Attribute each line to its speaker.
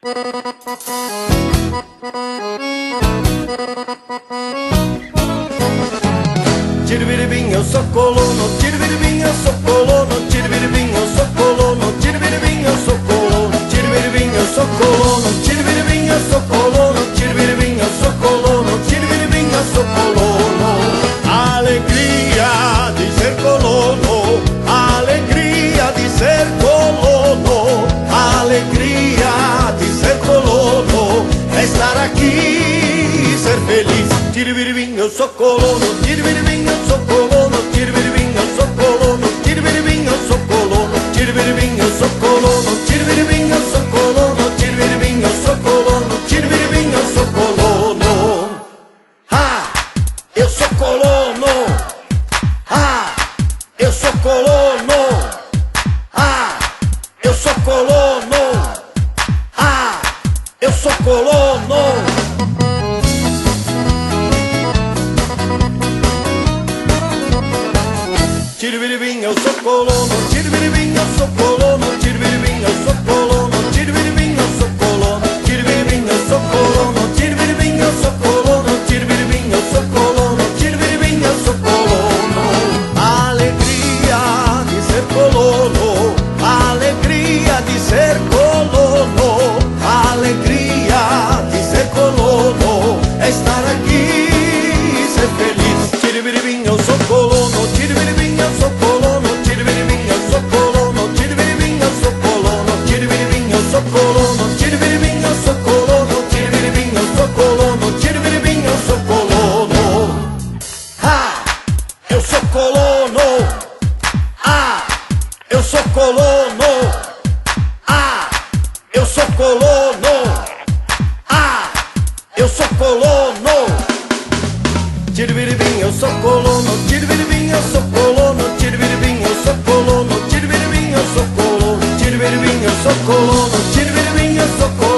Speaker 1: Tiribiribim, eu sou colono, tiribiribim, eu sou colono, tiribiribim, eu sou colono, tiribiribim, eu sou colono, tiribiribim, eu sou colono, tiribiribim, eu sou colono, tiribiribim, eu sou colono, tiribiribim, eu sou colono. Alegria de ser colono, alegria de ser colono, alegria de ser colono, é estar aqui e ser feliz. Tiribiribim, eu sou colono, tiribiribim, eu sou colono, tiribiribim, eu sou colono, tiribiribim, eu sou colono, tiribiribim, eu sou colono, tiribiribim, eu sou colono, tiribiribim, eu sou colono, tiribiribim, eu sou colono. Ah, eu sou colono. Ah, eu sou colono. Ah, eu sou colono. Ah, eu sou colono. Tiribiribim, eu sou colono, tiribiribim, eu sou colono, tiribiribim, eu sou colono, tiribiribim, eu sou colono, tiribiribim, eu sou colono, tiribiribim, eu sou colono, tiribiribim, eu sou colono, tiribiribim, eu sou colono. Alegria de ser colono, alegria de ser colono, alegria de ser colono, é estar aqui e ser feliz. Tiribiribim, eu sou colono, tiribiribim, eu sou colono, tiribiribim, eu sou colono, tiribiribim, eu sou colono, tiribiribim, eu sou colono, tiribiribim, eu sou colono, tiribiribim, eu sou colono, tiribiribim, eu sou colono. Ah, eu sou colono. Ah, eu sou colono. Ah, eu sou colono. Ah, eu sou colono. Tiribiribim, eu sou colono, tiribiribim, eu sou colono, tiribiribim, eu sou colono, tiribiribim, eu sou colono, tiribiribim, eu sou colono, tiribiribim, eu sou colono.